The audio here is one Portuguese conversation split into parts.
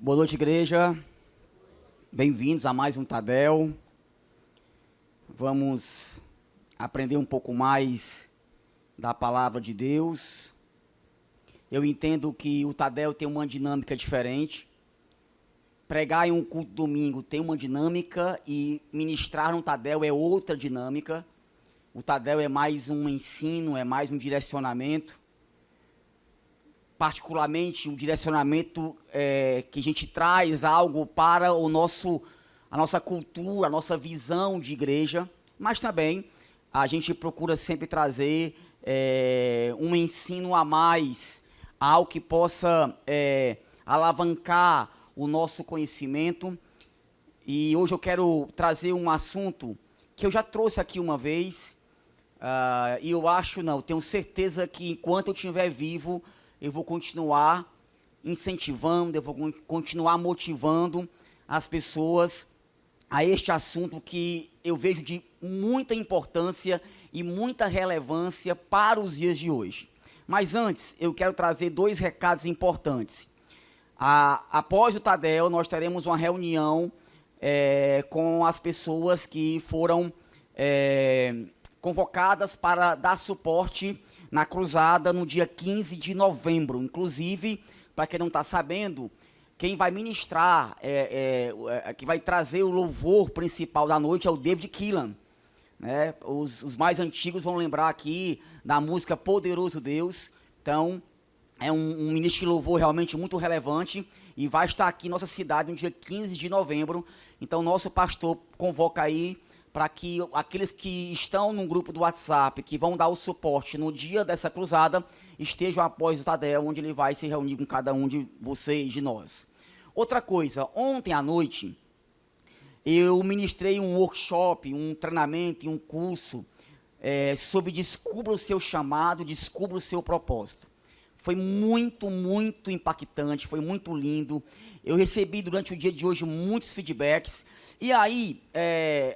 Boa noite, igreja. Bem-vindos a mais um Tadel. Vamos aprender um pouco mais da palavra de Deus. Eu entendo que o Tadel tem uma dinâmica diferente. Pregar em um culto domingo tem uma dinâmica e ministrar no Tadel é outra dinâmica. O Tadel é mais um ensino, é mais um direcionamento. Particularmente, o direcionamento que a gente traz algo para a nossa cultura, a nossa visão de igreja, mas também a gente procura sempre trazer um ensino a mais, algo que possa alavancar o nosso conhecimento. E hoje eu quero trazer um assunto que eu já trouxe aqui uma vez, e eu tenho certeza que enquanto eu estiver vivo, eu vou continuar incentivando, eu vou continuar motivando as pessoas a este assunto que eu vejo de muita importância e muita relevância para os dias de hoje. Mas antes, eu quero trazer dois recados importantes. Após o Tadel, nós teremos uma reunião com as pessoas que foram convocadas para dar suporte na cruzada no dia 15 de novembro. Inclusive, para quem não está sabendo, quem vai ministrar, que vai trazer o louvor principal da noite é o David Keelan. Né? Os mais antigos vão lembrar aqui da música Poderoso Deus. Então, é um ministro de louvor realmente muito relevante e vai estar aqui em nossa cidade no dia 15 de novembro. Então, nosso pastor convoca aí para que aqueles que estão no grupo do WhatsApp, que vão dar o suporte no dia dessa cruzada, estejam após o Tadel, onde ele vai se reunir com cada um de vocês, de nós. Outra coisa, ontem à noite, eu ministrei um workshop, um treinamento, um curso sobre descubra o seu chamado, descubra o seu propósito. Foi muito, muito impactante, foi muito lindo. Eu recebi durante o dia de hoje muitos feedbacks. E aí,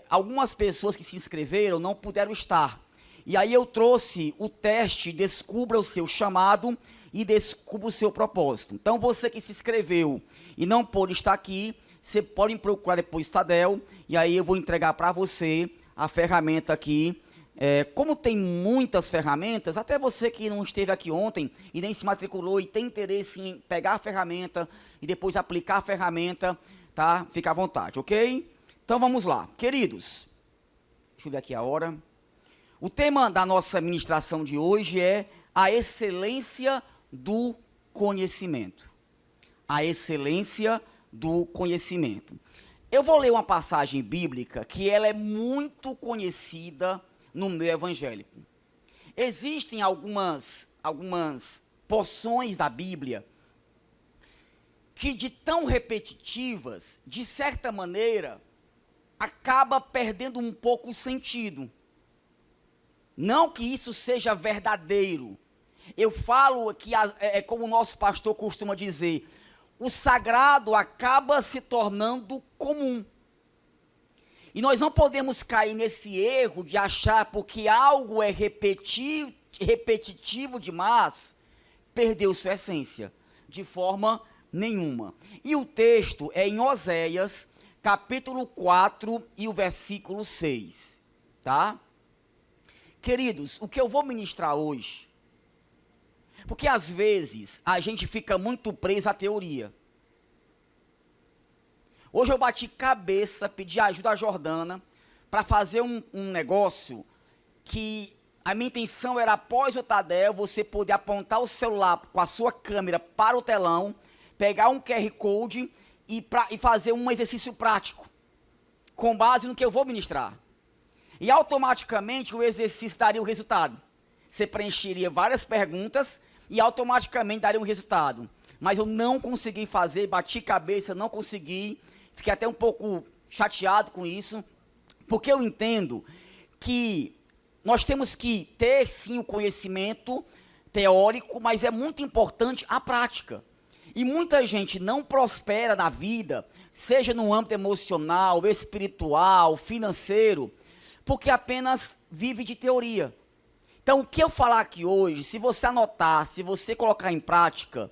algumas pessoas que se inscreveram não puderam estar. E aí eu trouxe o teste Descubra o seu chamado e descubra o seu propósito. Então, você que se inscreveu e não pôde estar aqui, você pode me procurar depois, Tadel, e aí eu vou entregar para você a ferramenta aqui. Como tem muitas ferramentas, até você que não esteve aqui ontem e nem se matriculou e tem interesse em pegar a ferramenta e depois aplicar a ferramenta, tá? Fica à vontade, ok? Então vamos lá. Queridos, deixa eu ver aqui a hora. O tema da nossa ministração de hoje é a excelência do conhecimento. A excelência do conhecimento. Eu vou ler uma passagem bíblica que ela é muito conhecida no meio evangélico. Existem algumas porções da Bíblia que, de tão repetitivas, de certa maneira, acaba perdendo um pouco o sentido. Não que isso seja verdadeiro. Eu falo que, como o nosso pastor costuma dizer, o sagrado acaba se tornando comum. E nós não podemos cair nesse erro de achar porque algo é repetitivo demais, perdeu sua essência, de forma nenhuma. E o texto é em Oséias, capítulo 4 e o versículo 6, tá? Queridos, o que eu vou ministrar hoje, porque às vezes a gente fica muito preso à teoria. Hoje eu bati cabeça, pedi ajuda a Jordana para fazer um negócio que a minha intenção era, após o Tadel, você poder apontar o celular com a sua câmera para o telão, pegar um QR Code e fazer um exercício prático, com base no que eu vou ministrar. E automaticamente o exercício daria o resultado. Você preencheria várias perguntas e automaticamente daria um resultado. Mas eu não consegui fazer, bati cabeça, não consegui. Fiquei até um pouco chateado com isso, porque eu entendo que nós temos que ter, sim, o conhecimento teórico, mas é muito importante a prática. E muita gente não prospera na vida, seja no âmbito emocional, espiritual, financeiro, porque apenas vive de teoria. Então, o que eu falar aqui hoje, se você anotar, se você colocar em prática,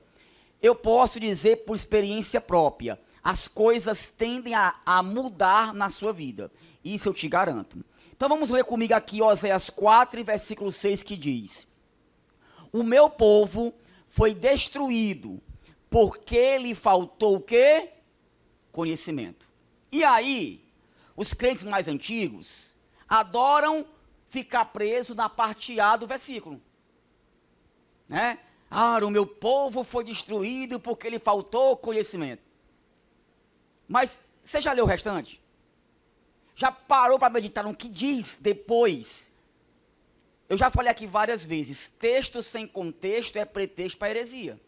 eu posso dizer por experiência própria, as coisas tendem a mudar na sua vida. Isso eu te garanto. Então vamos ler comigo aqui Oséias 4, versículo 6, que diz: o meu povo foi destruído, porque lhe faltou o quê? Conhecimento. E aí, os crentes mais antigos adoram ficar preso na parte A do versículo, né? Ah, o meu povo foi destruído porque lhe faltou conhecimento. Mas você já leu o restante? Já parou para meditar no que diz depois? Eu já falei aqui várias vezes, texto sem contexto é pretexto para heresia.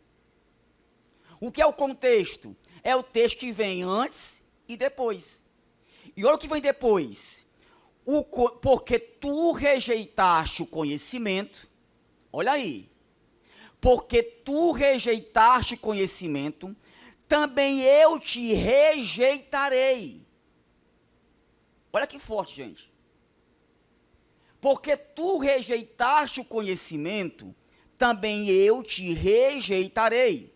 O que é o contexto? É o texto que vem antes e depois. E olha o que vem depois. Porque tu rejeitaste o conhecimento, olha aí. Porque tu rejeitaste o conhecimento, também eu te rejeitarei. Olha que forte, gente. Porque tu rejeitaste o conhecimento, também eu te rejeitarei,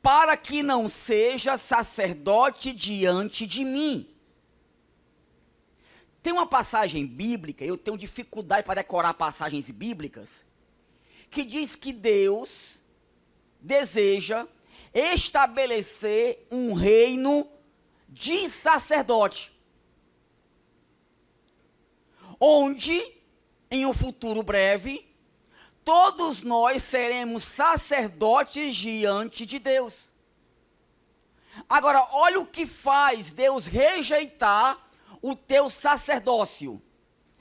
para que não seja sacerdote diante de mim. Tem uma passagem bíblica, eu tenho dificuldade para decorar passagens bíblicas, que diz que Deus deseja estabelecer um reino de sacerdote, onde, em um futuro breve, todos nós seremos sacerdotes diante de Deus. Agora, olha o que faz Deus rejeitar o teu sacerdócio: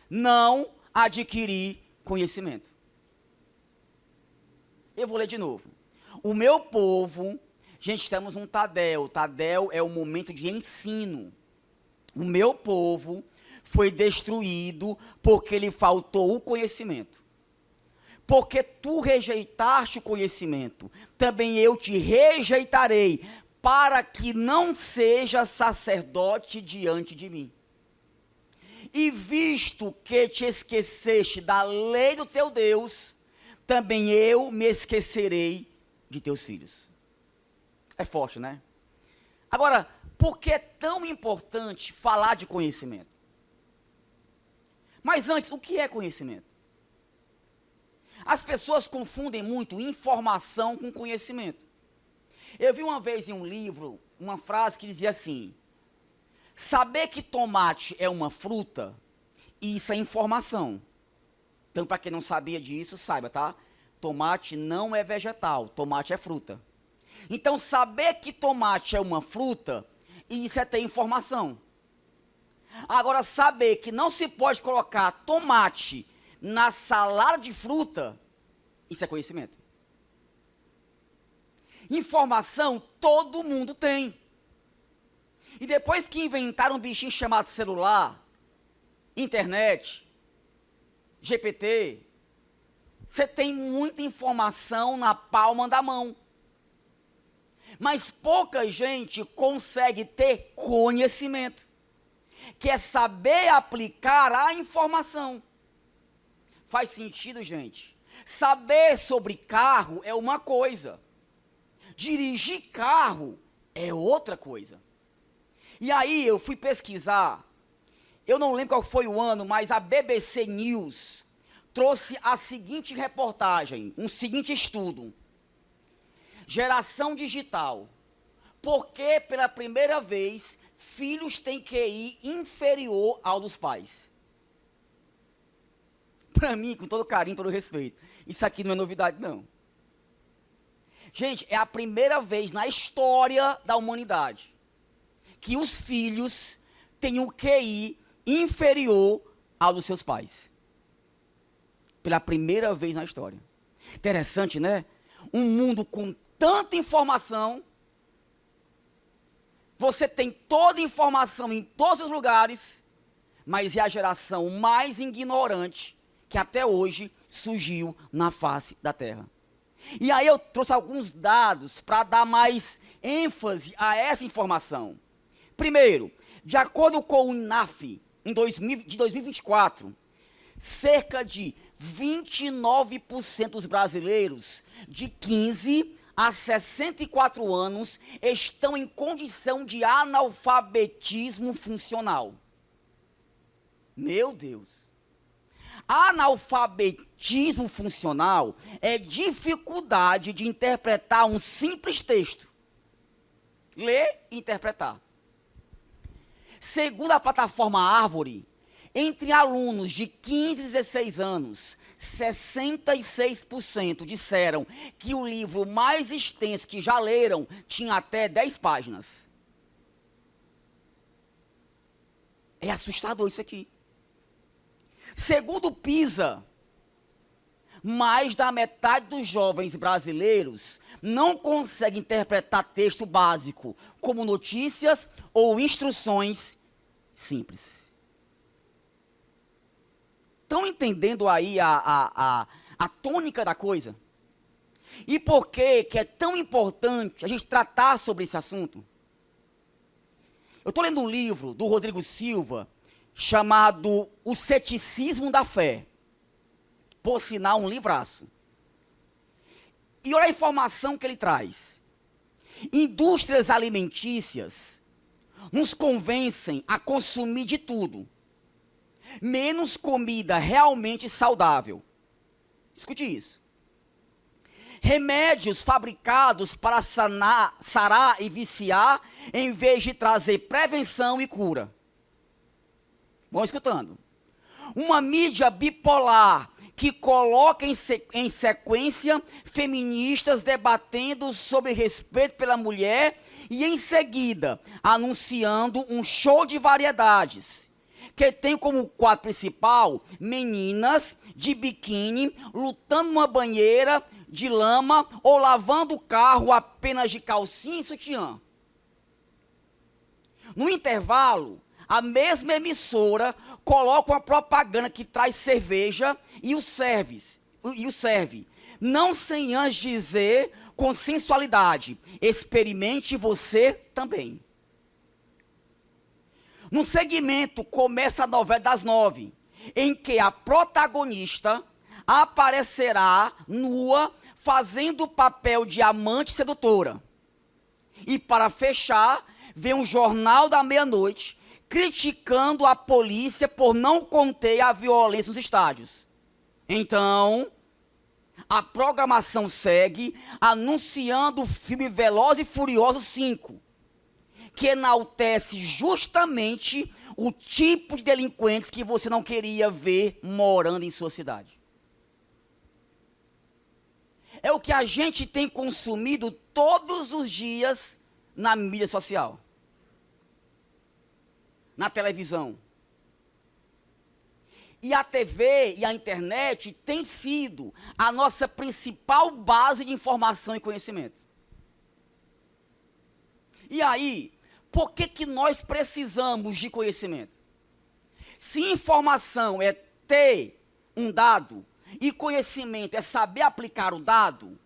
não adquirir conhecimento. Eu vou ler de novo. O meu povo, gente, estamos num Tadel. Tadel é o momento de ensino. O meu povo foi destruído porque lhe faltou o conhecimento. Porque tu rejeitaste o conhecimento, também eu te rejeitarei, para que não seja sacerdote diante de mim. E visto que te esqueceste da lei do teu Deus, também eu me esquecerei de teus filhos. É forte, né? Agora, por que é tão importante falar de conhecimento? Mas antes, o que é conhecimento? As pessoas confundem muito informação com conhecimento. Eu vi uma vez em um livro uma frase que dizia assim: saber que tomate é uma fruta, isso é informação. Então, para quem não sabia disso, saiba, tá? Tomate não é vegetal, tomate é fruta. Então, saber que tomate é uma fruta, isso é ter informação. Agora, saber que não se pode colocar tomate na salada de fruta, isso é conhecimento. Informação todo mundo tem. E depois que inventaram um bichinho chamado celular, internet, GPT, você tem muita informação na palma da mão. Mas pouca gente consegue ter conhecimento, que é saber aplicar a informação. Faz sentido, gente? Saber sobre carro é uma coisa, dirigir carro é outra coisa. E aí eu fui pesquisar, eu não lembro qual foi o ano, mas a BBC News trouxe a seguinte reportagem, um seguinte estudo: geração digital, porque pela primeira vez filhos têm QI inferior ao dos pais. Para mim, com todo carinho, todo respeito, isso aqui não é novidade não. Gente, é a primeira vez na história da humanidade que os filhos têm um QI inferior ao dos seus pais. Pela primeira vez na história. Interessante, né? Um mundo com tanta informação, você tem toda a informação em todos os lugares, mas é a geração mais ignorante que até hoje surgiu na face da Terra. E aí eu trouxe alguns dados para dar mais ênfase a essa informação. Primeiro, de acordo com o INAF, de 2024, cerca de 29% dos brasileiros de 15 a 64 anos estão em condição de analfabetismo funcional. Meu Deus. Analfabetismo funcional é dificuldade de interpretar um simples texto. Ler e interpretar. Segundo a plataforma Árvore, entre alunos de 15 e 16 anos, 66% disseram que o livro mais extenso que já leram tinha até 10 páginas. É assustador isso aqui. Segundo o PISA, mais da metade dos jovens brasileiros não consegue interpretar texto básico, como notícias ou instruções simples. Estão entendendo aí a tônica da coisa? E por que é tão importante a gente tratar sobre esse assunto? Eu estou lendo um livro do Rodrigo Silva, chamado O Ceticismo da Fé. Por sinal, um livraço. E olha a informação que ele traz. Indústrias alimentícias nos convencem a consumir de tudo, menos comida realmente saudável. Escute isso. Remédios fabricados para sarar e viciar, em vez de trazer prevenção e cura. Vão escutando. Uma mídia bipolar que coloca em sequência feministas debatendo sobre respeito pela mulher e em seguida anunciando um show de variedades que tem como quadro principal meninas de biquíni lutando numa banheira de lama ou lavando o carro apenas de calcinha e sutiã. No intervalo, a mesma emissora coloca uma propaganda que traz cerveja e o serve. Não sem antes dizer com sensualidade: experimente você também. No segmento começa a novela das 9, em que a protagonista aparecerá nua fazendo o papel de amante sedutora. E para fechar, vem um jornal da meia-noite criticando a polícia por não conter a violência nos estádios. Então, a programação segue anunciando o filme Velozes e Furiosos 5, que enaltece justamente o tipo de delinquentes que você não queria ver morando em sua cidade. É o que a gente tem consumido todos os dias na mídia social, na televisão. E a TV e a internet tem sido a nossa principal base de informação e conhecimento. E aí, por que nós precisamos de conhecimento? Se informação é ter um dado e conhecimento é saber aplicar o dado,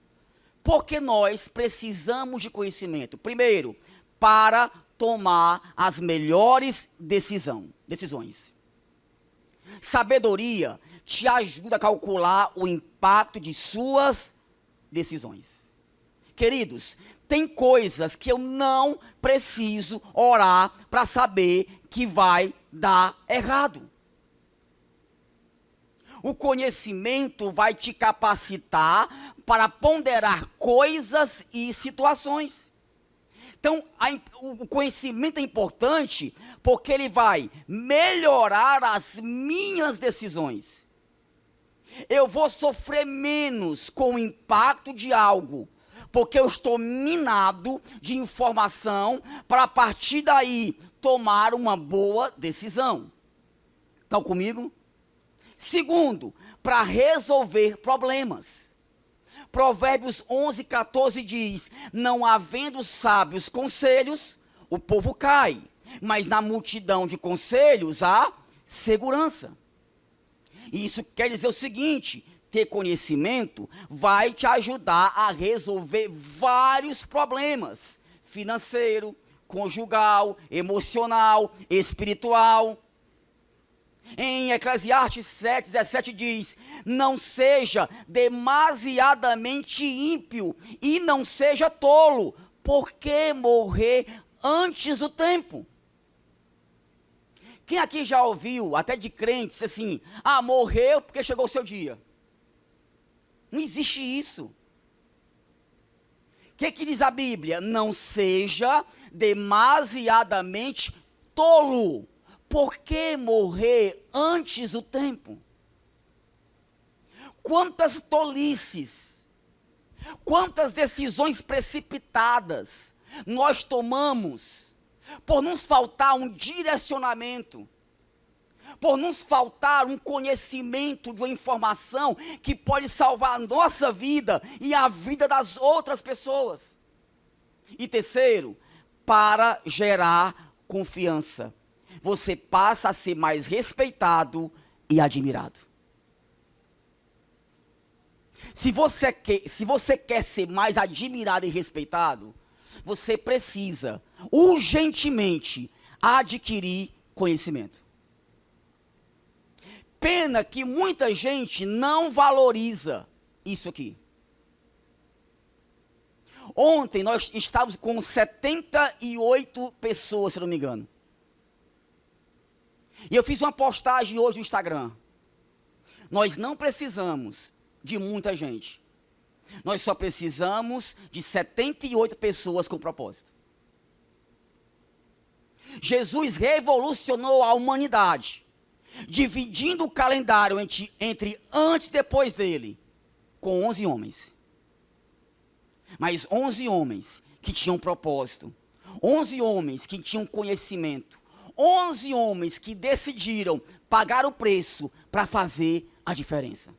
por que nós precisamos de conhecimento? Primeiro, para tomar as melhores decisões. Sabedoria te ajuda a calcular o impacto de suas decisões. Queridos, tem coisas que eu não preciso orar para saber que vai dar errado. O conhecimento vai te capacitar para ponderar coisas e situações. Então, o conhecimento é importante porque ele vai melhorar as minhas decisões. Eu vou sofrer menos com o impacto de algo, porque eu estou minado de informação para, a partir daí, tomar uma boa decisão. Estão comigo? Segundo, para resolver problemas. Provérbios 11:14 diz: não havendo sábios conselhos, o povo cai, mas na multidão de conselhos há segurança. E isso quer dizer o seguinte: ter conhecimento vai te ajudar a resolver vários problemas: financeiro, conjugal, emocional, espiritual. Em Eclesiastes 7:17 diz: não seja demasiadamente ímpio e não seja tolo, porque morrer antes do tempo. Quem aqui já ouviu, até de crentes, assim, morreu porque chegou o seu dia? Não existe isso. O que diz a Bíblia? Não seja demasiadamente tolo. Por que morrer antes do tempo? Quantas tolices, quantas decisões precipitadas nós tomamos por nos faltar um direcionamento, por nos faltar um conhecimento de uma informação que pode salvar a nossa vida e a vida das outras pessoas. E terceiro, para gerar confiança. Você passa a ser mais respeitado e admirado. Se você quer ser mais admirado e respeitado, você precisa urgentemente adquirir conhecimento. Pena que muita gente não valoriza isso aqui. Ontem nós estávamos com 78 pessoas, se não me engano. E eu fiz uma postagem hoje no Instagram. Nós não precisamos de muita gente. Nós só precisamos de 78 pessoas com propósito. Jesus revolucionou a humanidade, dividindo o calendário entre antes e depois dele, com 11 homens. Mas 11 homens que tinham propósito, 11 homens que tinham conhecimento, 11 homens que decidiram pagar o preço para fazer a diferença.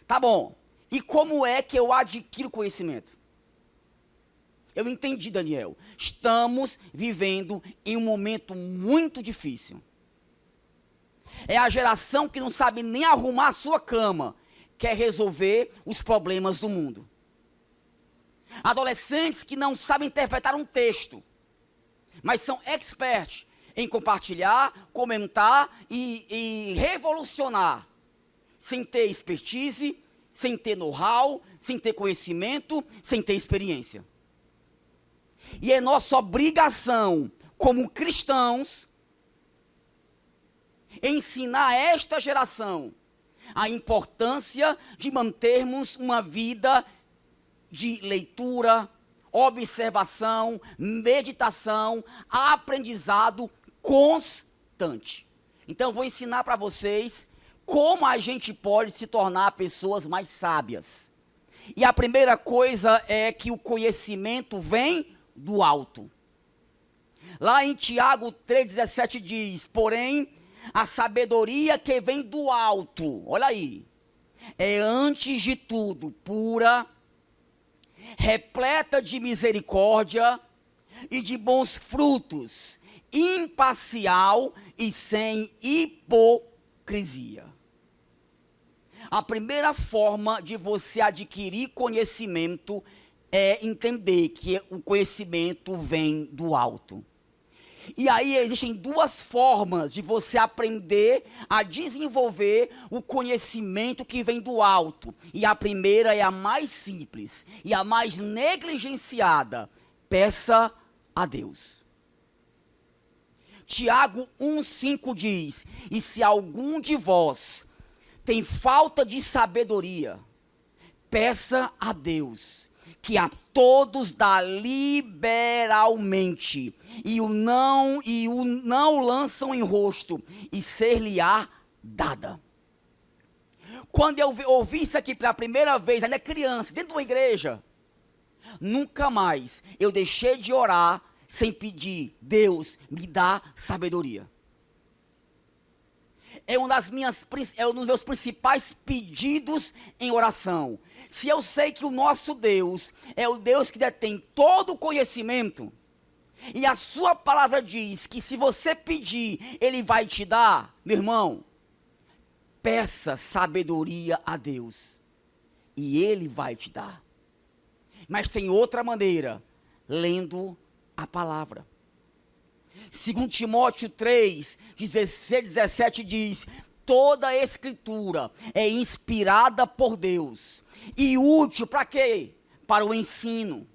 Tá bom, e como é que eu adquiro conhecimento? Eu entendi, Daniel. Estamos vivendo em um momento muito difícil. É a geração que não sabe nem arrumar a sua cama, quer resolver os problemas do mundo. Adolescentes que não sabem interpretar um texto, mas são experts em compartilhar, comentar e revolucionar, sem ter expertise, sem ter know-how, sem ter conhecimento, sem ter experiência. E é nossa obrigação, como cristãos, ensinar a esta geração a importância de mantermos uma vida de leitura, observação, meditação, aprendizado constante. Então, vou ensinar para vocês como a gente pode se tornar pessoas mais sábias. E a primeira coisa é que o conhecimento vem do alto. Lá em Tiago 3,17 diz: porém, a sabedoria que vem do alto, olha aí, é antes de tudo pura, repleta de misericórdia e de bons frutos, imparcial e sem hipocrisia. A primeira forma de você adquirir conhecimento é entender que o conhecimento vem do alto. E aí existem duas formas de você aprender a desenvolver o conhecimento que vem do alto. E a primeira é a mais simples e a mais negligenciada. Peça a Deus. Tiago 1,5 diz: e se algum de vós tem falta de sabedoria, peça a Deus, que a todos dá liberalmente, e o não lançam em rosto, e ser-lhe-á dada. Quando eu ouvi isso aqui pela primeira vez, ainda criança, dentro de uma igreja, nunca mais eu deixei de orar sem pedir: Deus, me dá sabedoria. É um dos meus principais pedidos em oração. Se eu sei que o nosso Deus é o Deus que detém todo o conhecimento, e a sua palavra diz que se você pedir, Ele vai te dar, meu irmão, peça sabedoria a Deus, e Ele vai te dar. Mas tem outra maneira, lendo a palavra. Segundo Timóteo 3, 16, 17 diz: toda a escritura é inspirada por Deus e útil para quê? Para o ensino,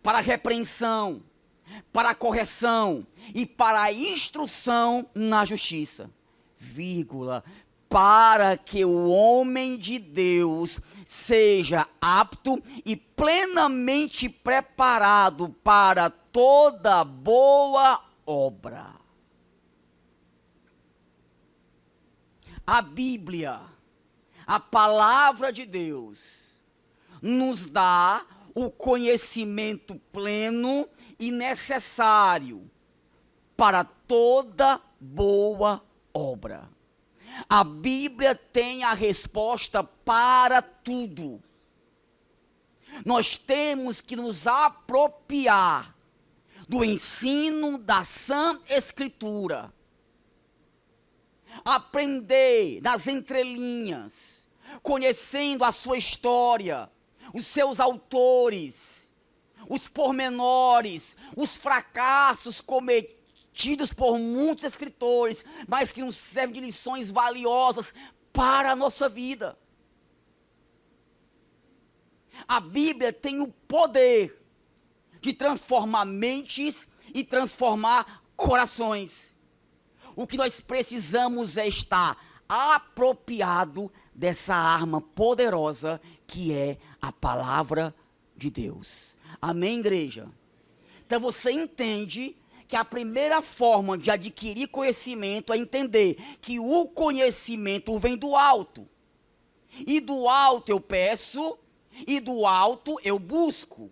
para a repreensão, para a correção e para a instrução na justiça, vírgula, para que o homem de Deus seja apto e plenamente preparado para toda boa obra. A Bíblia, a palavra de Deus, nos dá o conhecimento pleno e necessário para toda boa obra. A Bíblia tem a resposta para tudo. Nós temos que nos apropriar do ensino da Sã Escritura. Aprender das entrelinhas, conhecendo a sua história, os seus autores, os pormenores, os fracassos cometidos por muitos escritores, mas que nos servem de lições valiosas para a nossa vida. A Bíblia tem o poder de transformar mentes e transformar corações. O que nós precisamos é estar apropriado dessa arma poderosa que é a palavra de Deus. Amém, igreja? Então você entende que a primeira forma de adquirir conhecimento é entender que o conhecimento vem do alto. E do alto eu peço, e do alto eu busco.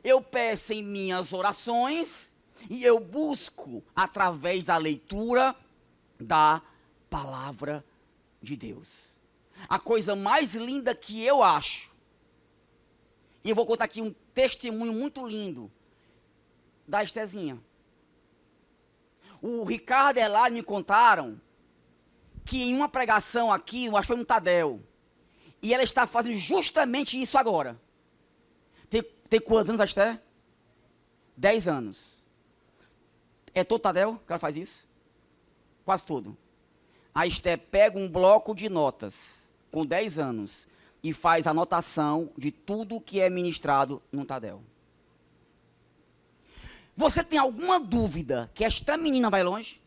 Eu peço em minhas orações, e eu busco através da leitura da palavra de Deus. A coisa mais linda que eu acho, e eu vou contar aqui um testemunho muito lindo, da Estezinha. O Ricardo e a Elane me contaram que em uma pregação aqui, acho que foi no Tadel, e ela está fazendo justamente isso agora. Tem quantos anos a Esté? 10 anos. É todo Tadel que ela faz isso? Quase todo. A Esté pega um bloco de notas, com 10 anos, e faz anotação de tudo que é ministrado no Tadel. Você tem alguma dúvida que esta menina vai longe?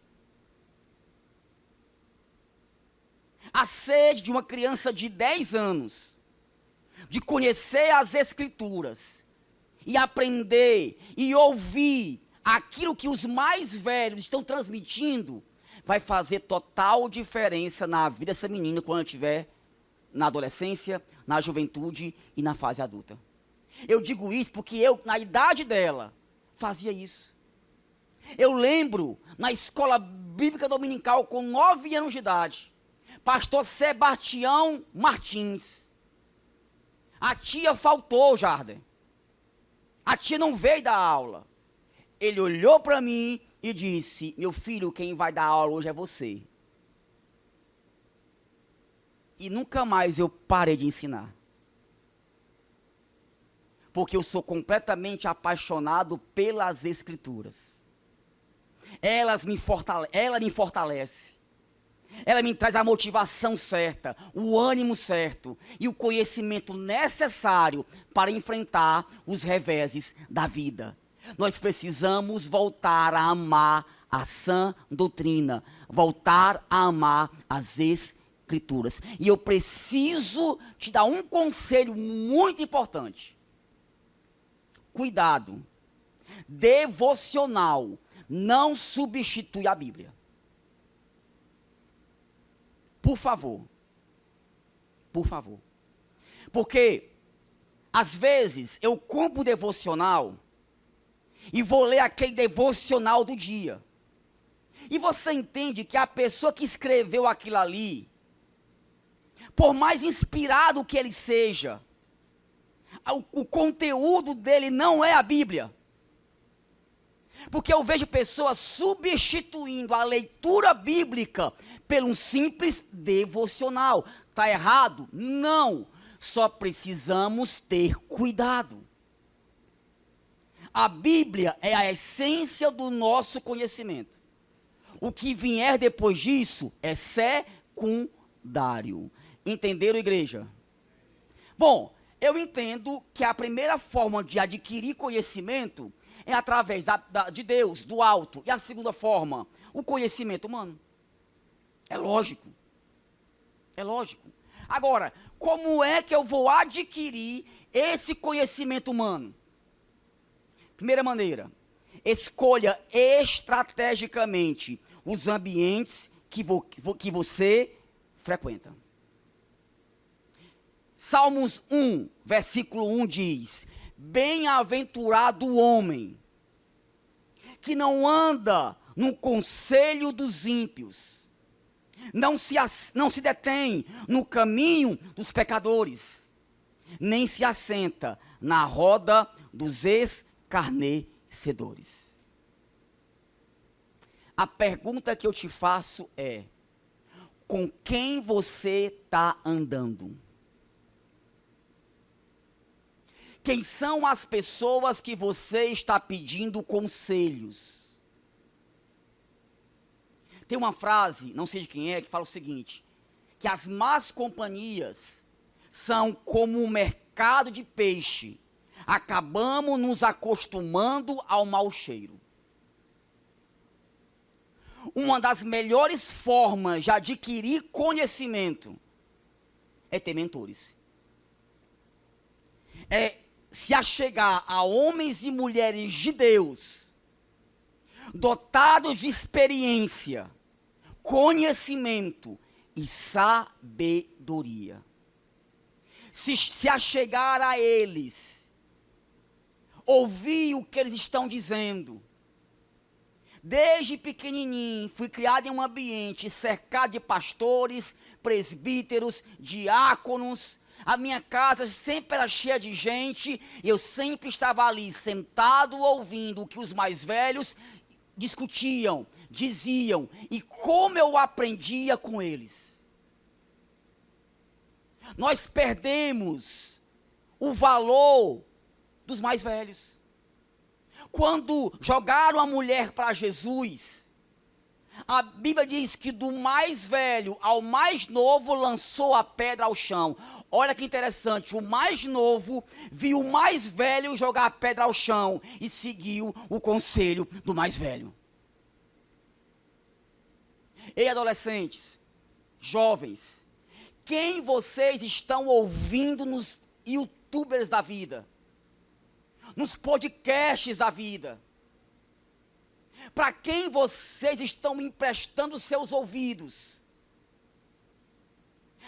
A sede de uma criança de 10 anos, de conhecer as Escrituras, e aprender, e ouvir aquilo que os mais velhos estão transmitindo, vai fazer total diferença na vida dessa menina quando ela estiver na adolescência, na juventude e na fase adulta. Eu digo isso porque eu, na idade dela, fazia isso. Eu lembro, na escola bíblica dominical, com 9 anos de idade, pastor Sebastião Martins. A tia faltou, Jardim. A tia não veio dar aula. Ele olhou para mim e disse: meu filho, quem vai dar aula hoje é você. E nunca mais eu parei de ensinar. Porque eu sou completamente apaixonado pelas Escrituras. Ela me fortalece. Ela me traz a motivação certa, o ânimo certo e o conhecimento necessário para enfrentar os reveses da vida. Nós precisamos voltar a amar a sã doutrina, voltar a amar as Escrituras. E eu preciso te dar um conselho muito importante. Cuidado, devocional não substitui a Bíblia. Por favor. Por favor. Porque, às vezes, eu compro o devocional e vou ler aquele devocional do dia. E você entende que a pessoa que escreveu aquilo ali, por mais inspirado que ele seja, o conteúdo dele não é a Bíblia. Porque eu vejo pessoas substituindo a leitura bíblica por um simples devocional. Está errado? Não. Só precisamos ter cuidado. A Bíblia é a essência do nosso conhecimento. O que vier depois disso é secundário. Entenderam, igreja? Bom, eu entendo que a primeira forma de adquirir conhecimento é através de Deus, do alto. E a segunda forma, o conhecimento humano. É lógico. É lógico. Agora, como é que eu vou adquirir esse conhecimento humano? Primeira maneira, escolha estrategicamente os ambientes que você frequenta. Salmos 1, versículo 1 diz: bem-aventurado o homem que não anda no conselho dos ímpios, não se detém no caminho dos pecadores, nem se assenta na roda dos escarnecedores. A pergunta que eu te faço é: com quem você está andando? Quem são as pessoas que você está pedindo conselhos? Tem uma frase, não sei de quem é, que fala o seguinte: que as más companhias são como um mercado de peixe. Acabamos nos acostumando ao mau cheiro. Uma das melhores formas de adquirir conhecimento é ter mentores. É se achegar a homens e mulheres de Deus, dotados de experiência, conhecimento e sabedoria. Se achegar a eles, ouvir o que eles estão dizendo. Desde pequenininho, fui criado em um ambiente cercado de pastores, presbíteros, diáconos. A minha casa sempre era cheia de gente, e eu sempre estava ali, sentado, ouvindo o que os mais velhos discutiam, diziam, e como eu aprendia com eles. Nós perdemos o valor dos mais velhos. Quando jogaram a mulher para Jesus, a Bíblia diz que do mais velho ao mais novo lançou a pedra ao chão. Olha que interessante, o mais novo viu o mais velho jogar a pedra ao chão e seguiu o conselho do mais velho. Ei, adolescentes, jovens, quem vocês estão ouvindo nos YouTubers da vida? Nos podcasts da vida? Para quem vocês estão emprestando seus ouvidos?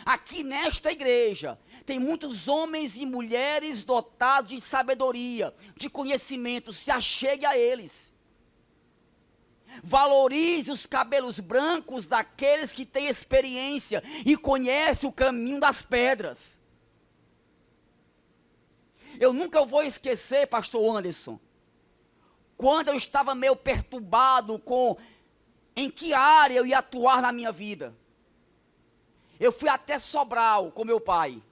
Aqui nesta igreja, tem muitos homens e mulheres dotados de sabedoria, de conhecimento. Se achegue a eles. Valorize os cabelos brancos daqueles que têm experiência e conhecem o caminho das pedras. Eu nunca vou esquecer, pastor Anderson, quando eu estava meio perturbado com em que área eu ia atuar na minha vida. Eu fui até Sobral com meu pai,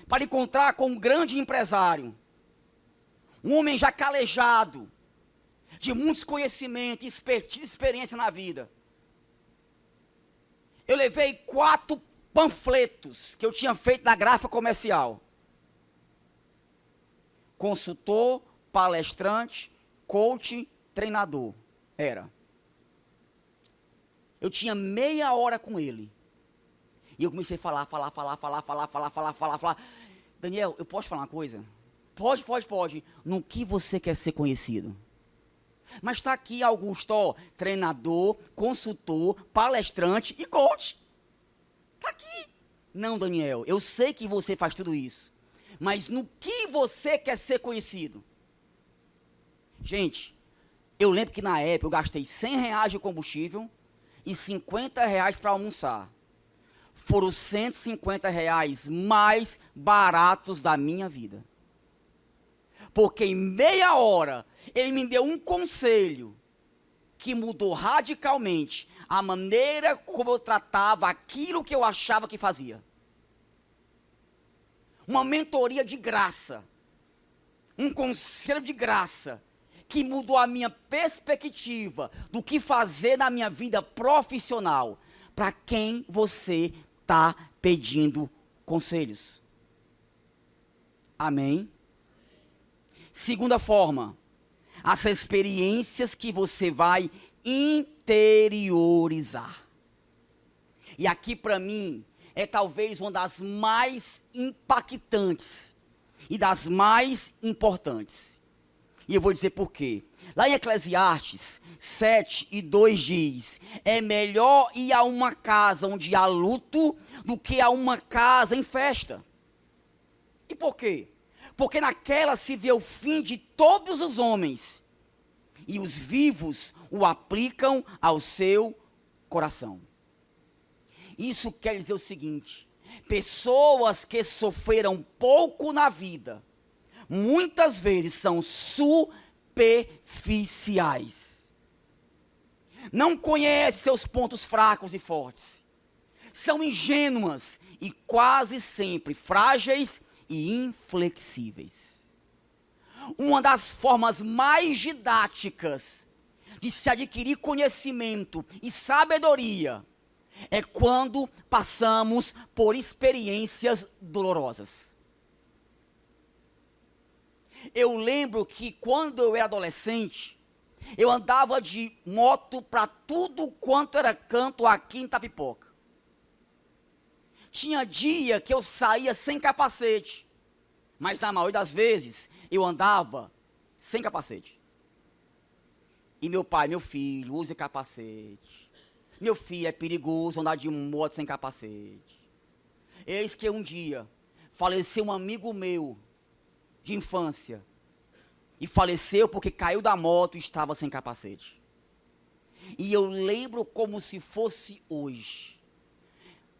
para encontrar com um grande empresário, um homem já calejado, de muitos conhecimentos, expertise e experiência na vida. Eu levei 4 panfletos que eu tinha feito na gráfica comercial. Consultor, palestrante, coach, treinador. Era. Eu tinha meia hora com ele. E eu comecei a falar. Daniel, eu posso falar uma coisa? Pode. No que você quer ser conhecido? Mas está aqui, Augusto, ó, treinador, consultor, palestrante e coach. Está aqui. Não, Daniel, eu sei que você faz tudo isso. Mas no que você quer ser conhecido? Gente, eu lembro que na época eu gastei R$100 de combustível e R$50 para almoçar. Foram os R$150 mais baratos da minha vida. Porque em meia hora, ele me deu um conselho que mudou radicalmente a maneira como eu tratava aquilo que eu achava que fazia. Uma mentoria de graça. um conselho de graça que mudou a minha perspectiva do que fazer na minha vida profissional. Para quem você está pedindo conselhos? Amém? Segunda forma, as experiências que você vai interiorizar. E aqui para mim é talvez uma das mais impactantes e das mais importantes. E eu vou dizer por quê. Lá em Eclesiastes 7:2 diz: é melhor ir a uma casa onde há luto do que a uma casa em festa. E por quê? Porque naquela se vê o fim de todos os homens, e os vivos o aplicam ao seu coração. Isso quer dizer o seguinte: pessoas que sofreram pouco na vida, muitas vezes são superficiais. Não conhecem seus pontos fracos e fortes. São ingênuas e quase sempre frágeis e inflexíveis. Uma das formas mais didáticas de se adquirir conhecimento e sabedoria é quando passamos por experiências dolorosas. Eu lembro que quando eu era adolescente, eu andava de moto para tudo quanto era canto aqui em Itapipoca. Tinha dia que eu saía sem capacete, mas na maioria das vezes eu andava sem capacete. E meu pai: meu filho, use capacete. Meu filho, é perigoso andar de moto sem capacete. Eis que um dia faleceu um amigo meu de infância. E faleceu porque caiu da moto e estava sem capacete. E eu lembro como se fosse hoje.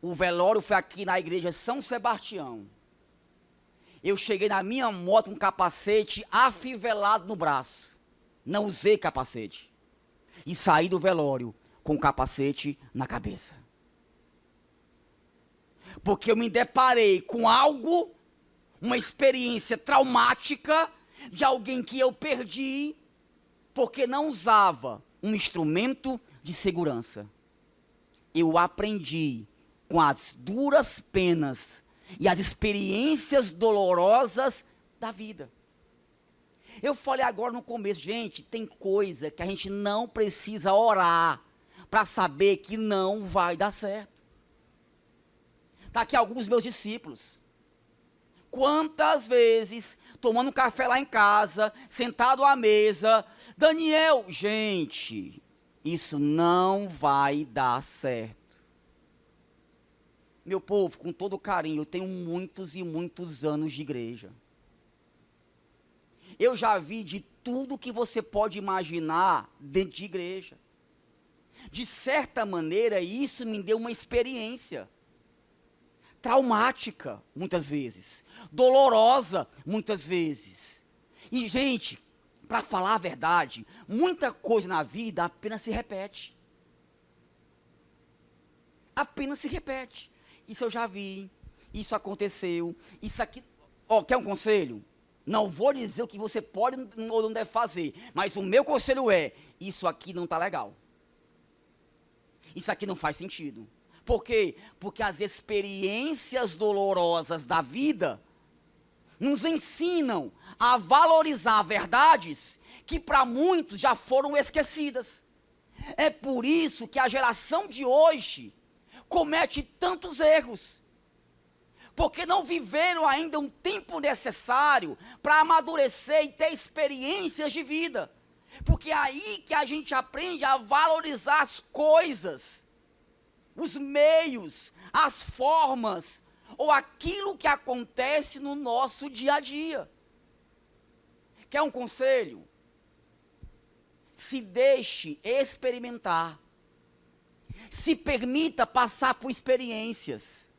O velório foi aqui na igreja São Sebastião. Eu cheguei na minha moto com capacete afivelado no braço. Não usei capacete. E saí do velório com o capacete na cabeça. Porque eu me deparei com algo, uma experiência traumática de alguém que eu perdi porque não usava um instrumento de segurança. Eu aprendi com as duras penas e as experiências dolorosas da vida. Eu falei agora no começo, gente, tem coisa que a gente não precisa orar para saber que não vai dar certo. Está aqui alguns meus discípulos. Quantas vezes, tomando um café lá em casa, sentado à mesa, Daniel, gente, isso não vai dar certo. Meu povo, com todo carinho, eu tenho muitos e muitos anos de igreja. Eu já vi de tudo que você pode imaginar dentro de igreja. De certa maneira, isso me deu uma experiência traumática, muitas vezes, dolorosa, muitas vezes. E, gente, para falar a verdade, muita coisa na vida apenas se repete. Apenas se repete. Isso eu já vi, isso aconteceu, isso aqui... Ó, quer um conselho? Não vou dizer o que você pode ou não deve fazer, mas o meu conselho é: isso aqui não está legal. Isso aqui não faz sentido. Por quê? Porque as experiências dolorosas da vida nos ensinam a valorizar verdades que para muitos já foram esquecidas. É por isso que a geração de hoje comete tantos erros. Porque não viveram ainda um tempo necessário para amadurecer e ter experiências de vida. Porque é aí que a gente aprende a valorizar as coisas, os meios, as formas, ou aquilo que acontece no nosso dia a dia. Quer um conselho? Se deixe experimentar. Se permita passar por experiências.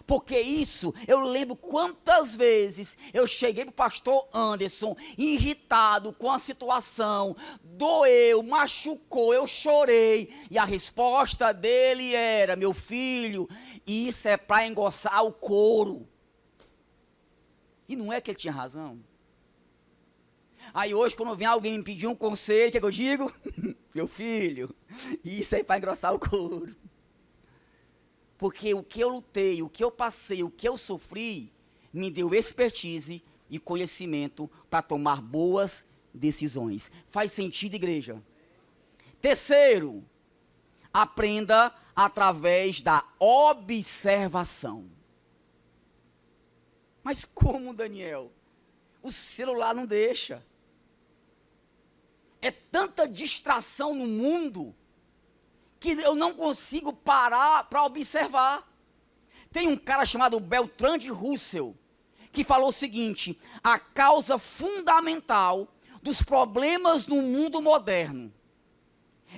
Porque isso, eu lembro quantas vezes eu cheguei para o pastor Anderson, irritado com a situação, doeu, machucou, eu chorei, e a resposta dele era: meu filho, isso é para engrossar o couro. E não é que ele tinha razão. Aí hoje, quando vem alguém me pedir um conselho, o que eu digo? Meu filho, isso aí para engrossar o couro. Porque o que eu lutei, o que eu passei, o que eu sofri, me deu expertise e conhecimento para tomar boas decisões. Faz sentido, igreja? Terceiro, aprenda através da observação. Mas como, Daniel? O celular não deixa. É tanta distração no mundo que eu não consigo parar para observar. Tem um cara chamado Bertrand Russell que falou o seguinte: a causa fundamental dos problemas no mundo moderno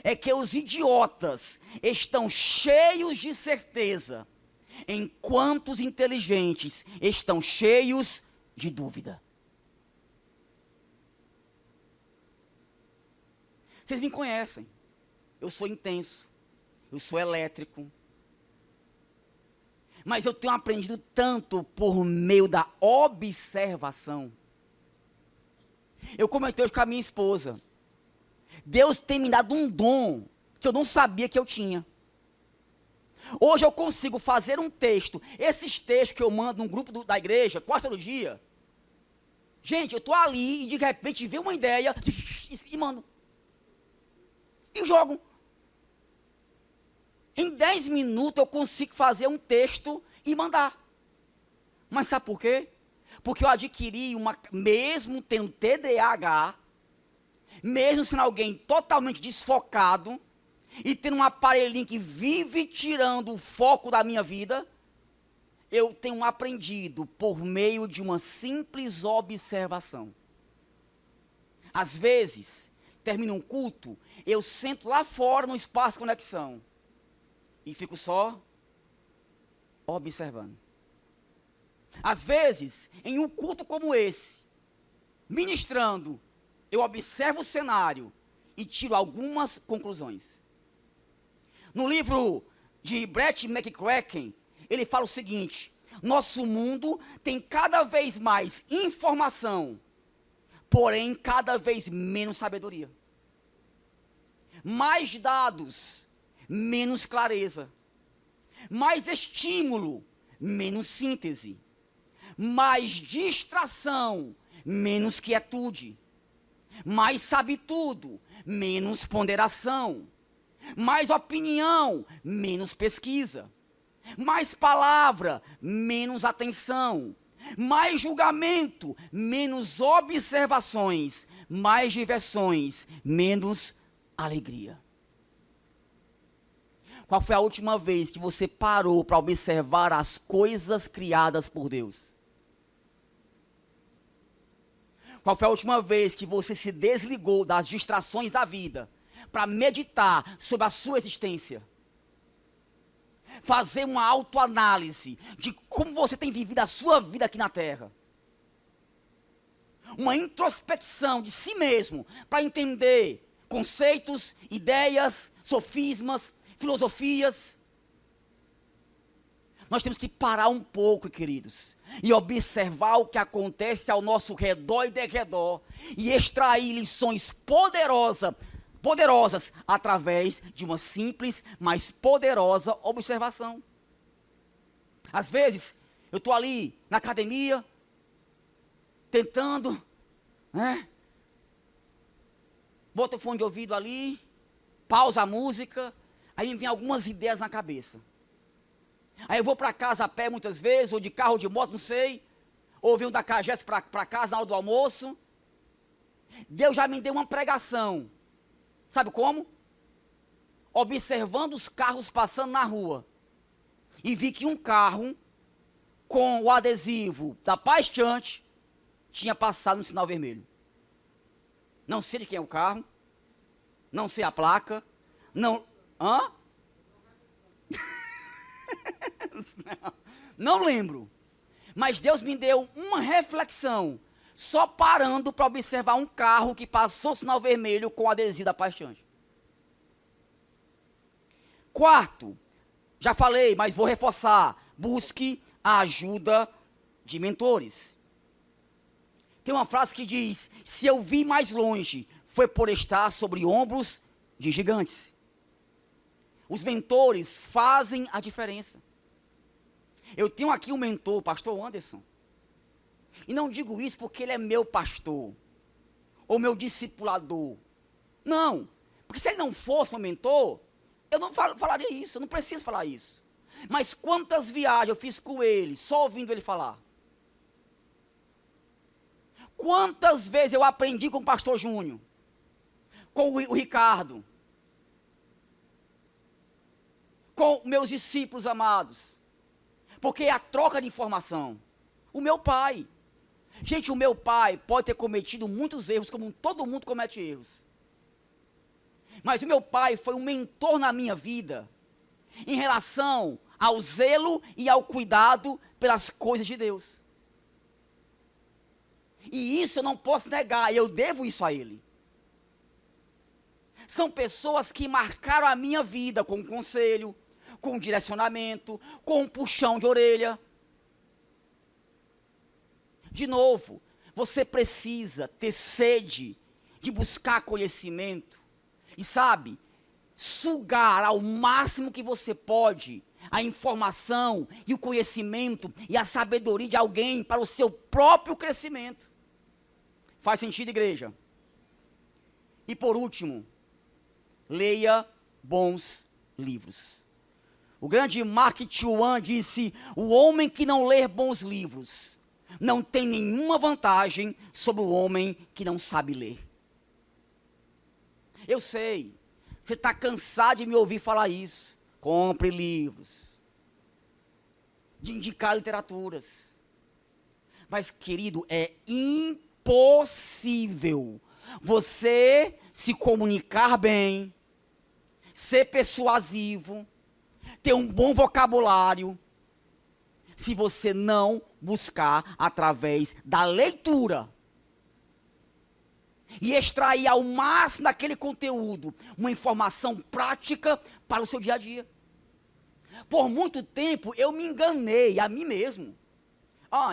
é que os idiotas estão cheios de certeza, enquanto os inteligentes estão cheios de dúvida. Vocês me conhecem, eu sou intenso, eu sou elétrico, mas eu tenho aprendido tanto por meio da observação. Eu comentei hoje com a minha esposa, Deus tem me dado um dom que eu não sabia que eu tinha. Hoje eu consigo fazer um texto, esses textos que eu mando num grupo da igreja, quase todo dia. Gente, eu estou ali e de repente vem uma ideia e mando. E jogo. Em 10 minutos eu consigo fazer um texto e mandar. Mas sabe por quê? Porque eu adquiri mesmo tendo TDAH, mesmo sendo alguém totalmente desfocado, e tendo um aparelhinho que vive tirando o foco da minha vida, eu tenho aprendido por meio de uma simples observação. Às vezes, termina um culto, eu sento lá fora no espaço de conexão e fico só observando. Às vezes, em um culto como esse, ministrando, eu observo o cenário e tiro algumas conclusões. No livro de Brett McCracken, ele fala o seguinte: nosso mundo tem cada vez mais informação, porém cada vez menos sabedoria. Mais dados, menos clareza. Mais estímulo, menos síntese. Mais distração, menos quietude. Mais sabe tudo, menos ponderação. Mais opinião, menos pesquisa. Mais palavra, menos atenção. Mais julgamento, menos observações. Mais diversões, menos alegria. Qual foi a última vez que você parou para observar as coisas criadas por Deus? Qual foi a última vez que você se desligou das distrações da vida para meditar sobre a sua existência? Fazer uma autoanálise de como você tem vivido a sua vida aqui na Terra. Uma introspecção de si mesmo para entender conceitos, ideias, sofismas, filosofias. Nós temos que parar um pouco, queridos, e observar o que acontece ao nosso redor e derredor, e extrair lições poderosas através de uma simples, mas poderosa observação. Às vezes, eu estou ali na academia, tentando, bota o fone de ouvido ali, pausa a música, aí me vem algumas ideias na cabeça. Aí eu vou para casa a pé muitas vezes, ou de carro ou de moto, não sei, ou venho da Cagés para casa na hora do almoço. Deus já me deu uma pregação. Sabe como? Observando os carros passando na rua. E vi que um carro com o adesivo da Paz Church tinha passado no sinal vermelho. Não sei de quem é o carro, não sei a placa, não... Não lembro. Mas Deus me deu uma reflexão, só parando para observar um carro que passou o sinal vermelho com o adesivo da Paz Church. Quarto, já falei, mas vou reforçar, busque a ajuda de mentores. Tem uma frase que diz: se eu vi mais longe, foi por estar sobre ombros de gigantes. Os mentores fazem a diferença. Eu tenho aqui um mentor, pastor Anderson. E não digo isso porque ele é meu pastor, ou meu discipulador. Não, porque se ele não fosse meu mentor, eu não falaria isso, eu não preciso falar isso. Mas quantas viagens eu fiz com ele, só ouvindo ele falar. Quantas vezes eu aprendi com o pastor Júnior, com o Ricardo, com meus discípulos amados, porque é a troca de informação. O meu pai, gente, o meu pai pode ter cometido muitos erros, como todo mundo comete erros, mas o meu pai foi um mentor na minha vida, em relação ao zelo e ao cuidado pelas coisas de Deus. E isso eu não posso negar, eu devo isso a ele. São pessoas que marcaram a minha vida com conselho, com direcionamento, com um puxão de orelha. De novo, você precisa ter sede de buscar conhecimento e, sabe, sugar ao máximo que você pode a informação e o conhecimento e a sabedoria de alguém para o seu próprio crescimento. Faz sentido, igreja? E por último, leia bons livros. O grande Mark Twain disse: o homem que não ler bons livros não tem nenhuma vantagem sobre o homem que não sabe ler. Eu sei, você está cansado de me ouvir falar isso. Compre livros, de indicar literaturas. Mas, querido, é impossível você se comunicar bem, ser persuasivo, ter um bom vocabulário, se você não buscar através da leitura e extrair ao máximo daquele conteúdo uma informação prática para o seu dia a dia. Por muito tempo eu me enganei a mim mesmo.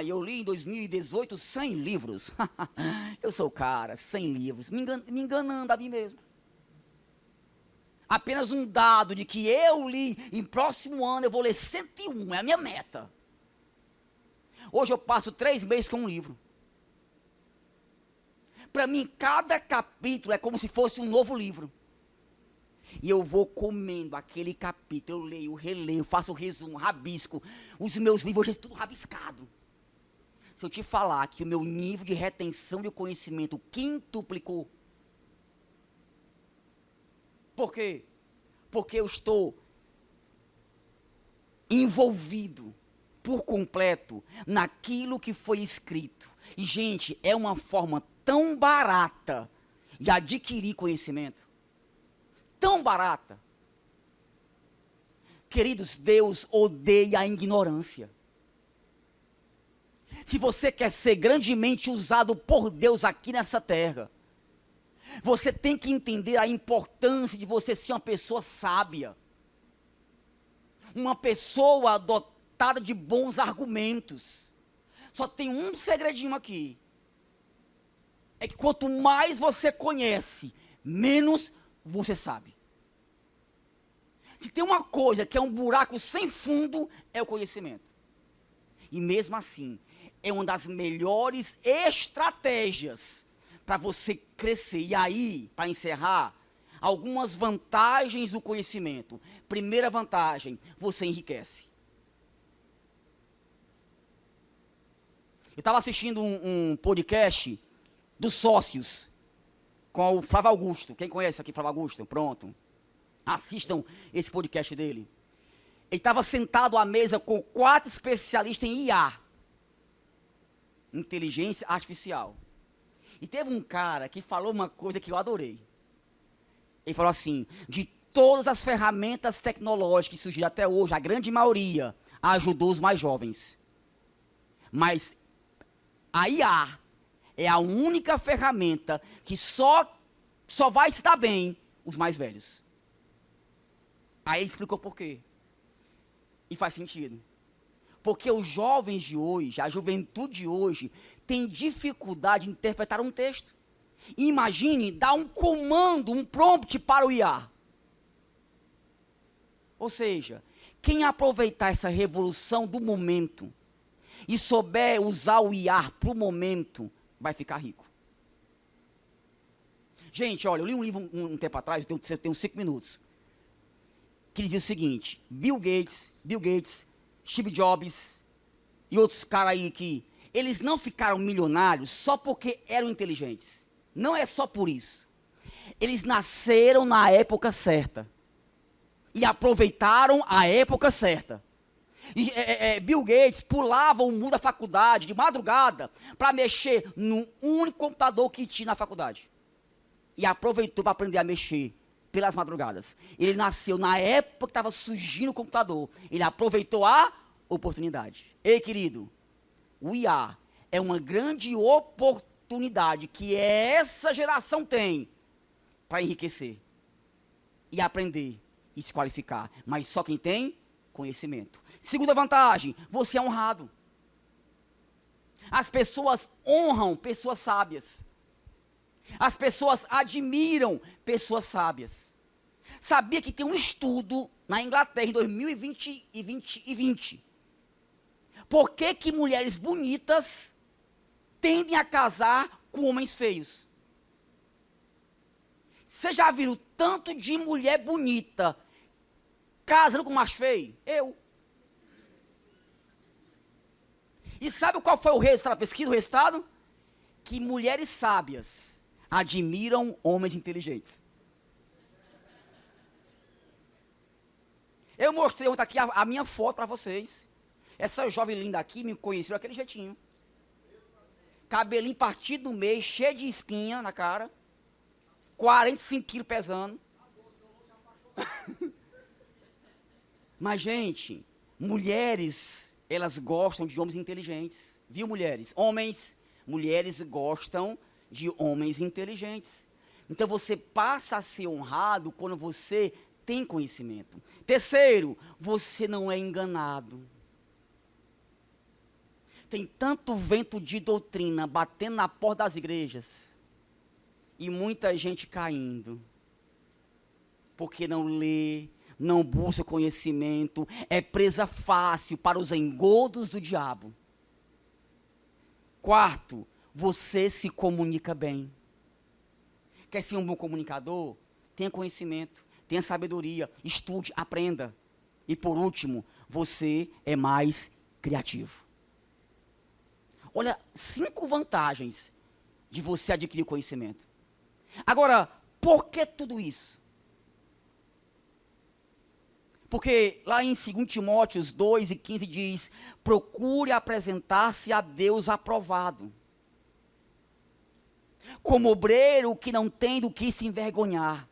Eu li em 2018 100 livros. Eu sou o cara, 100 livros, me enganando a mim mesmo. Apenas um dado de que eu li, em próximo ano eu vou ler 101, é a minha meta. Hoje eu passo 3 meses com um livro. Para mim, cada capítulo é como se fosse um novo livro. E eu vou comendo aquele capítulo, eu leio, releio, faço o resumo, rabisco. Os meus livros hoje é tudo rabiscado. Se eu te falar que o meu nível de retenção de conhecimento quintuplicou. Por quê? Porque eu estou envolvido por completo naquilo que foi escrito. E, gente, é uma forma tão barata de adquirir conhecimento. Tão barata. Queridos, Deus odeia a ignorância. Se você quer ser grandemente usado por Deus aqui nessa terra, você tem que entender a importância de você ser uma pessoa sábia. Uma pessoa dotada de bons argumentos. Só tem um segredinho aqui. É que quanto mais você conhece, menos você sabe. Se tem uma coisa que é um buraco sem fundo, é o conhecimento. E mesmo assim, é uma das melhores estratégias para você crescer. E aí, para encerrar, algumas vantagens do conhecimento. Primeira vantagem, você enriquece. Eu estava assistindo um podcast dos sócios, com o Flávio Augusto. Quem conhece aqui Flávio Augusto? Pronto. Assistam esse podcast dele. Ele estava sentado à mesa com 4 especialistas em IA. Inteligência Artificial. E teve um cara que falou uma coisa que eu adorei. Ele falou assim: de todas as ferramentas tecnológicas que surgiram até hoje, a grande maioria ajudou os mais jovens. Mas a IA é a única ferramenta que só vai se dar bem os mais velhos. Aí ele explicou por quê. E faz sentido. Porque os jovens de hoje, a juventude de hoje, tem dificuldade em interpretar um texto. Imagine dar um comando, um prompt para o IA. Ou seja, quem aproveitar essa revolução do momento e souber usar o IA para o momento, vai ficar rico. Gente, olha, eu li um livro um tempo atrás, eu tenho 5 minutos, que dizia o seguinte: Bill Gates, Steve Jobs e outros caras aí que eles não ficaram milionários só porque eram inteligentes. Não é só por isso. Eles nasceram na época certa e aproveitaram a época certa. E, Bill Gates pulava o muro da faculdade de madrugada para mexer no único computador que tinha na faculdade. E aproveitou para aprender a mexer pelas madrugadas. Ele nasceu na época que estava surgindo o computador. Ele aproveitou a oportunidade. Ei, querido, o IA é uma grande oportunidade que essa geração tem para enriquecer e aprender e se qualificar. Mas só quem tem conhecimento. Segunda vantagem, você é honrado. As pessoas honram pessoas sábias. As pessoas admiram pessoas sábias. Sabia que tem um estudo na Inglaterra em 2020. Por que mulheres bonitas tendem a casar com homens feios? Vocês já viram tanto de mulher bonita casando com macho feio? Eu. E sabe qual foi o resultado da pesquisa, o resultado? Que mulheres sábias admiram homens inteligentes. Eu mostrei ontem aqui a minha foto para vocês. Essa jovem linda aqui me conheceu daquele jeitinho. Cabelinho partido no meio, cheio de espinha na cara. 45 quilos pesando. Mas, gente, mulheres, elas gostam de homens inteligentes. Viu, mulheres? Homens, mulheres gostam de homens inteligentes. Então você passa a ser honrado quando você tem conhecimento. Terceiro, você não é enganado. Tem tanto vento de doutrina batendo na porta das igrejas e muita gente caindo porque não lê, não busca conhecimento, é presa fácil para os engodos do diabo. Quarto, você se comunica bem. Quer ser um bom comunicador? Tenha conhecimento, tenha sabedoria, estude, aprenda. E por último, você é mais criativo. Olha, 5 vantagens de você adquirir conhecimento. Agora, por que tudo isso? Porque lá em 2 Timóteo 2:15 diz: procure apresentar-se a Deus aprovado, como obreiro que não tem do que se envergonhar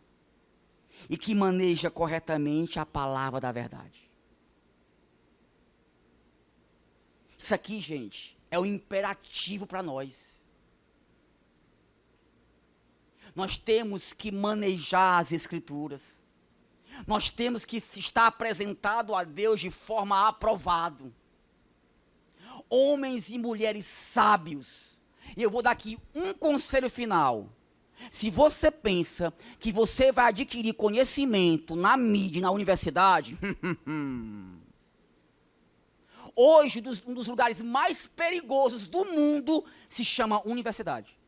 e que maneja corretamente a palavra da verdade. Isso aqui, gente, é um imperativo para nós. Nós temos que manejar as escrituras. Nós temos que estar apresentado a Deus de forma aprovado. Homens e mulheres sábios. E eu vou dar aqui um conselho final. Se você pensa que você vai adquirir conhecimento na mídia, na universidade, hoje um dos lugares mais perigosos do mundo se chama universidade.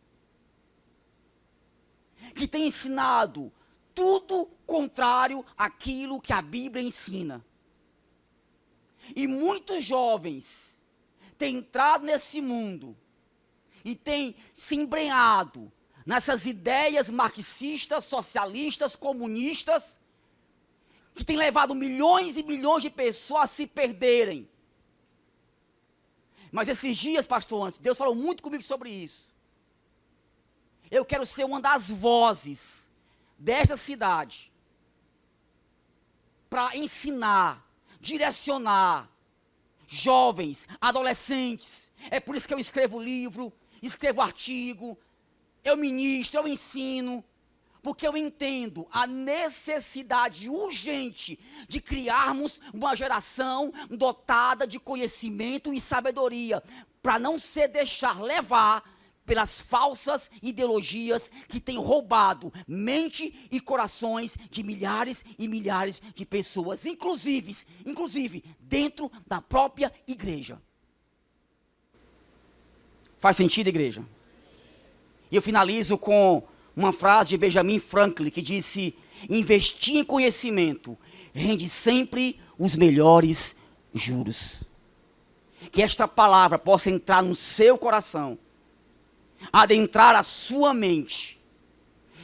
Que tem ensinado tudo contrário àquilo que a Bíblia ensina. E muitos jovens têm entrado nesse mundo e têm se embrenhado nessas ideias marxistas, socialistas, comunistas, que têm levado milhões e milhões de pessoas a se perderem. Mas esses dias, pastor Anderson, Deus falou muito comigo sobre isso. Eu quero ser uma das vozes desta cidade para ensinar, direcionar jovens, adolescentes. É por isso que eu escrevo livro, escrevo artigo, eu ministro, eu ensino, porque eu entendo a necessidade urgente de criarmos uma geração dotada de conhecimento e sabedoria para não se deixar levar pelas falsas ideologias que têm roubado mente e corações de milhares e milhares de pessoas, inclusive dentro da própria igreja. Faz sentido, igreja? E eu finalizo com uma frase de Benjamin Franklin que disse: investir em conhecimento rende sempre os melhores juros. Que esta palavra possa entrar no seu coração, adentrar a sua mente,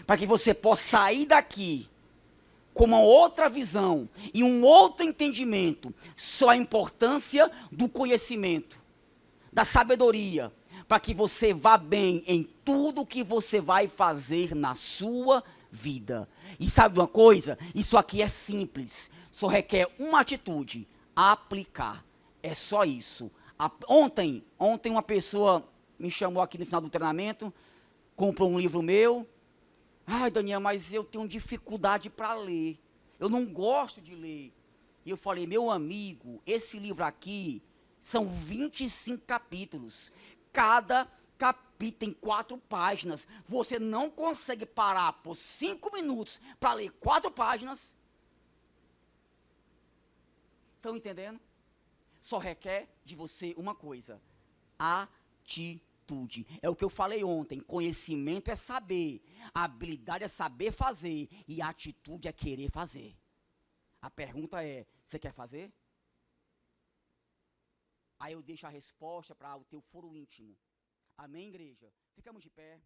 para que você possa sair daqui com uma outra visão e um outro entendimento sobre a importância do conhecimento, da sabedoria, para que você vá bem em tudo que você vai fazer na sua vida. E sabe uma coisa? Isso aqui é simples, só requer uma atitude: aplicar. É só isso. Ontem uma pessoa me chamou aqui no final do treinamento, comprou um livro meu. Ai, Daniel, mas eu tenho dificuldade para ler. Eu não gosto de ler. E eu falei: meu amigo, esse livro aqui são 25 capítulos. Cada capítulo tem 4 páginas. Você não consegue parar por 5 minutos para ler 4 páginas? Estão entendendo? Só requer de você uma coisa: atitude. É o que eu falei ontem: conhecimento é saber, a habilidade é saber fazer, e a atitude é querer fazer. A pergunta é: você quer fazer? Aí eu deixo a resposta para o teu foro íntimo. Amém, igreja? Ficamos de pé.